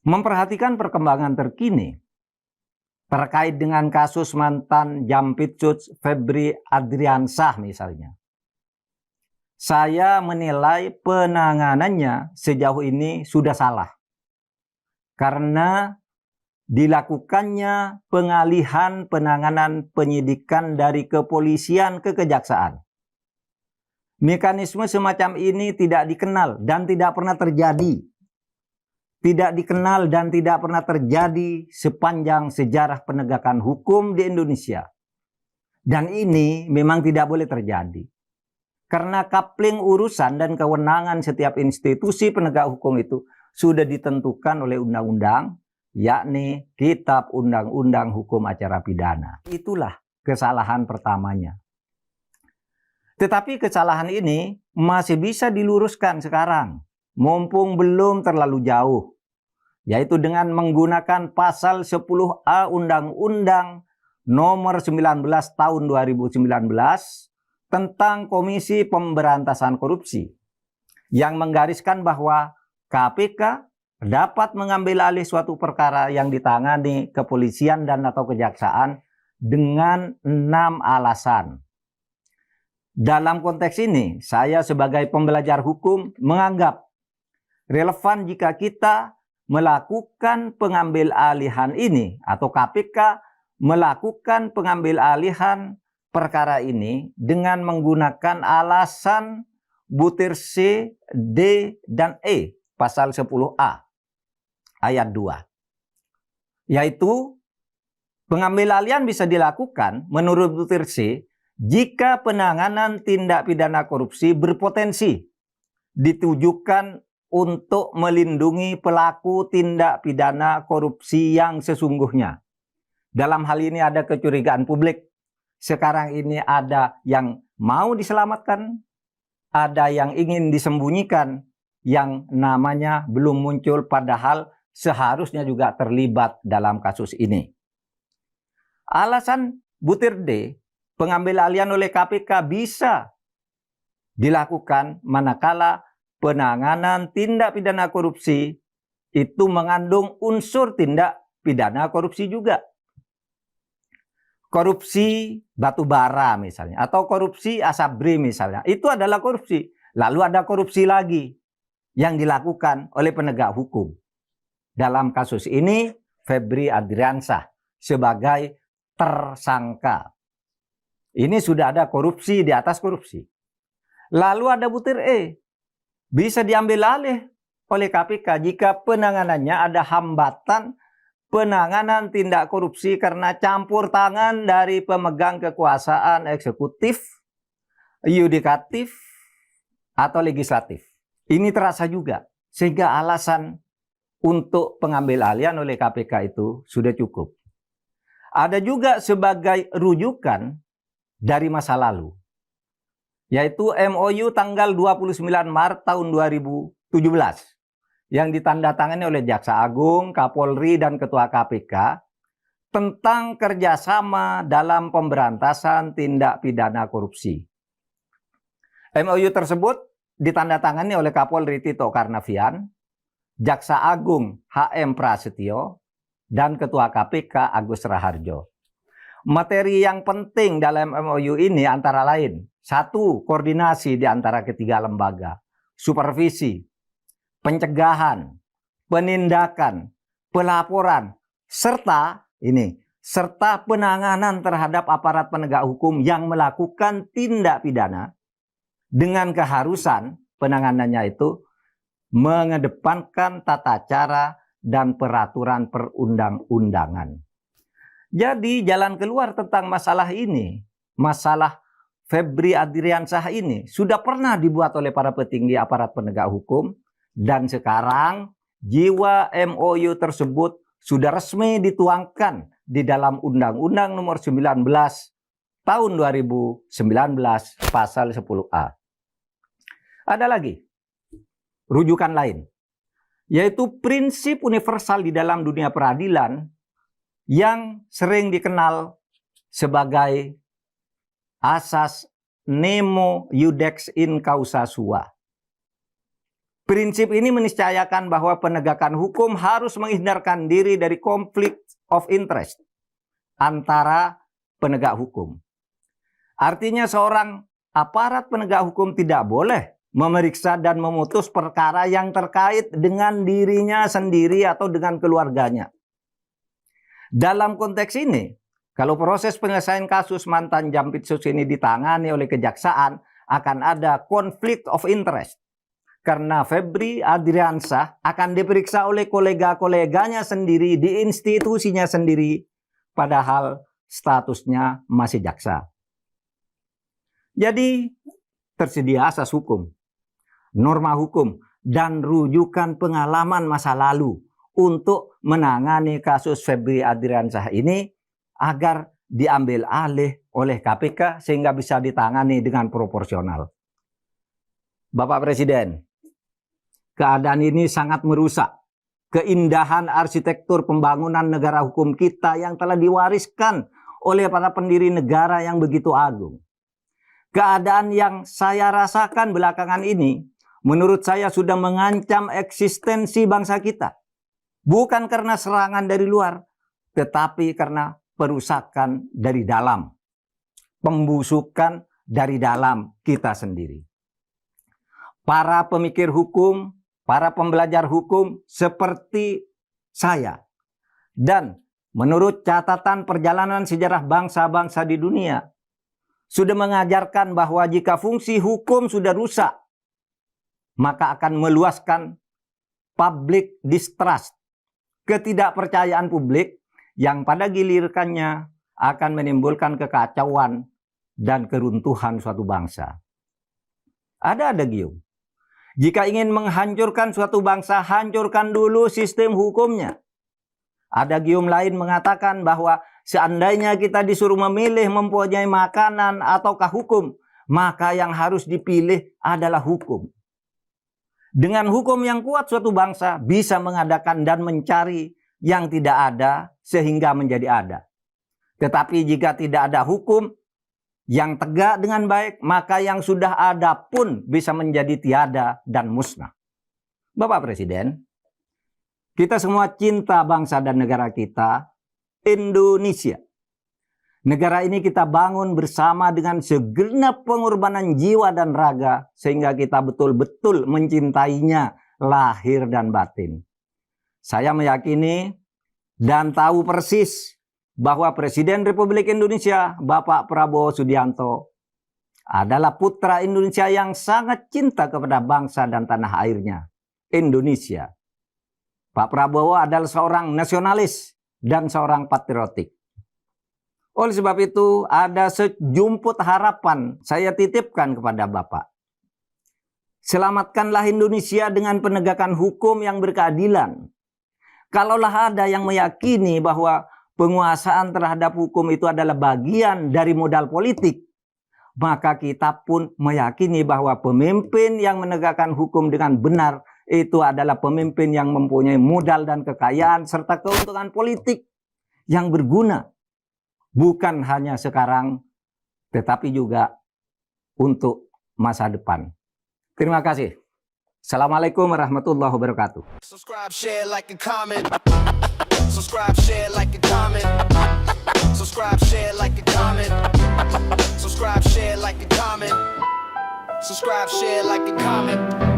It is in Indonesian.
Memperhatikan perkembangan terkini terkait dengan kasus mantan Jampitsus Febri Adriansyah misalnya, saya menilai penanganannya sejauh ini sudah salah karena dilakukannya pengalihan penanganan penyidikan dari kepolisian ke kejaksaan. Mekanisme semacam ini tidak dikenal dan tidak pernah terjadi. Tidak dikenal dan tidak pernah terjadi sepanjang sejarah penegakan hukum di Indonesia. Dan ini memang tidak boleh terjadi. Karena kapling urusan dan kewenangan setiap institusi penegak hukum itu sudah ditentukan oleh undang-undang, yakni Kitab Undang-Undang Hukum Acara Pidana. Itulah kesalahan pertamanya. Tetapi kesalahan ini masih bisa diluruskan sekarang, mumpung belum terlalu jauh, yaitu dengan menggunakan pasal 10A Undang-Undang Nomor 19 Tahun 2019 tentang Komisi Pemberantasan Korupsi, yang menggariskan bahwa KPK dapat mengambil alih suatu perkara yang ditangani kepolisian dan atau kejaksaan dengan 6 alasan. Dalam konteks ini, saya sebagai pembelajar hukum menganggap relevan jika kita melakukan pengambil alihan ini atau KPK melakukan pengambil alihan perkara ini dengan menggunakan alasan butir C, D, dan E pasal 10A ayat 2. Yaitu pengambil alihan bisa dilakukan menurut butir C jika penanganan tindak pidana korupsi berpotensi ditujukan untuk melindungi pelaku tindak pidana korupsi yang sesungguhnya. Dalam hal ini ada kecurigaan publik. Sekarang ini ada yang mau diselamatkan, ada yang ingin disembunyikan, yang namanya belum muncul padahal seharusnya juga terlibat dalam kasus ini. Alasan butir D, pengambil alihan oleh KPK bisa dilakukan manakala penanganan tindak pidana korupsi itu mengandung unsur tindak pidana korupsi juga. Korupsi batu bara misalnya, atau korupsi asabri misalnya, itu adalah korupsi. Lalu ada korupsi lagi yang dilakukan oleh penegak hukum. Dalam kasus ini, Febri Adriansyah sebagai tersangka. Ini sudah ada korupsi di atas korupsi. Lalu ada butir E. Bisa diambil alih oleh KPK jika penanganannya ada hambatan penanganan tindak korupsi karena campur tangan dari pemegang kekuasaan eksekutif, yudikatif, atau legislatif. Ini terasa juga. Sehingga alasan untuk pengambil alihan oleh KPK itu sudah cukup. Ada juga sebagai rujukan dari masa lalu, yaitu MOU tanggal 29 Maret tahun 2017 yang ditandatangani oleh Jaksa Agung, Kapolri, dan Ketua KPK tentang kerjasama dalam pemberantasan tindak pidana korupsi. MOU tersebut ditandatangani oleh Kapolri Tito Karnavian, Jaksa Agung HM Prasetyo, dan Ketua KPK Agus Raharjo. Materi yang penting dalam MOU ini antara lain, 1. Koordinasi di antara ketiga lembaga, supervisi, pencegahan, penindakan, pelaporan, serta penanganan terhadap aparat penegak hukum yang melakukan tindak pidana dengan keharusan penanganannya itu mengedepankan tata cara dan peraturan perundang-undangan. Jadi jalan keluar tentang masalah ini, masalah Febri Adriansyah ini sudah pernah dibuat oleh para petinggi aparat penegak hukum, dan sekarang jiwa MOU tersebut sudah resmi dituangkan di dalam Undang-Undang Nomor 19 Tahun 2019 pasal 10A. Ada lagi rujukan lain, yaitu prinsip universal di dalam dunia peradilan yang sering dikenal sebagai asas nemo iudex in causa sua. Prinsip ini meniscayakan bahwa penegakan hukum harus menghindarkan diri dari konflik of interest antara penegak hukum. Artinya seorang aparat penegak hukum tidak boleh memeriksa dan memutus perkara yang terkait dengan dirinya sendiri atau dengan keluarganya. Dalam konteks ini, kalau proses penyelesaian kasus mantan Jampitsus ini ditangani oleh kejaksaan, akan ada konflik of interest. Karena Febri Adriansyah akan diperiksa oleh kolega-koleganya sendiri di institusinya sendiri, padahal statusnya masih jaksa. Jadi tersedia asas hukum, norma hukum, dan rujukan pengalaman masa lalu untuk menangani kasus Febri Adriansyah ini agar diambil alih oleh KPK sehingga bisa ditangani dengan proporsional. Bapak Presiden, keadaan ini sangat merusak keindahan arsitektur pembangunan negara hukum kita yang telah diwariskan oleh para pendiri negara yang begitu agung. Keadaan yang saya rasakan belakangan ini, menurut saya sudah mengancam eksistensi bangsa kita. Bukan karena serangan dari luar, tetapi karena perusakan dari dalam. Pembusukan dari dalam kita sendiri. Para pemikir hukum, para pembelajar hukum seperti saya, dan menurut catatan perjalanan sejarah bangsa-bangsa di dunia, sudah mengajarkan bahwa jika fungsi hukum sudah rusak, maka akan meluaskan public distrust, ketidakpercayaan publik yang pada gilirannya akan menimbulkan kekacauan dan keruntuhan suatu bangsa. Ada Gium. Jika ingin menghancurkan suatu bangsa, hancurkan dulu sistem hukumnya. Ada Gium lain mengatakan bahwa seandainya kita disuruh memilih mempunyai makanan ataukah hukum, maka yang harus dipilih adalah hukum. Dengan hukum yang kuat suatu bangsa bisa mengadakan dan mencari yang tidak ada sehingga menjadi ada. Tetapi jika tidak ada hukum yang tegak dengan baik, maka yang sudah ada pun bisa menjadi tiada dan musnah. Bapak Presiden, kita semua cinta bangsa dan negara kita, Indonesia. Negara ini kita bangun bersama dengan segenap pengorbanan jiwa dan raga, sehingga kita betul-betul mencintainya lahir dan batin. Saya meyakini dan tahu persis bahwa Presiden Republik Indonesia, Bapak Prabowo Subianto, adalah putra Indonesia yang sangat cinta kepada bangsa dan tanah airnya, Indonesia. Pak Prabowo adalah seorang nasionalis dan seorang patriotik. Oleh sebab itu, ada sejumput harapan saya titipkan kepada Bapak. Selamatkanlah Indonesia dengan penegakan hukum yang berkeadilan. Kalaulah ada yang meyakini bahwa penguasaan terhadap hukum itu adalah bagian dari modal politik, maka kita pun meyakini bahwa pemimpin yang menegakkan hukum dengan benar itu adalah pemimpin yang mempunyai modal dan kekayaan serta keuntungan politik yang berguna. Bukan hanya sekarang, tetapi juga untuk masa depan. Terima kasih. Assalamualaikum warahmatullahi wabarakatuh. Subscribe, share, like, and comment. Subscribe, share, like, and comment. Subscribe, share, like, and comment. Subscribe, share, like, and comment. Subscribe, share, like, and comment.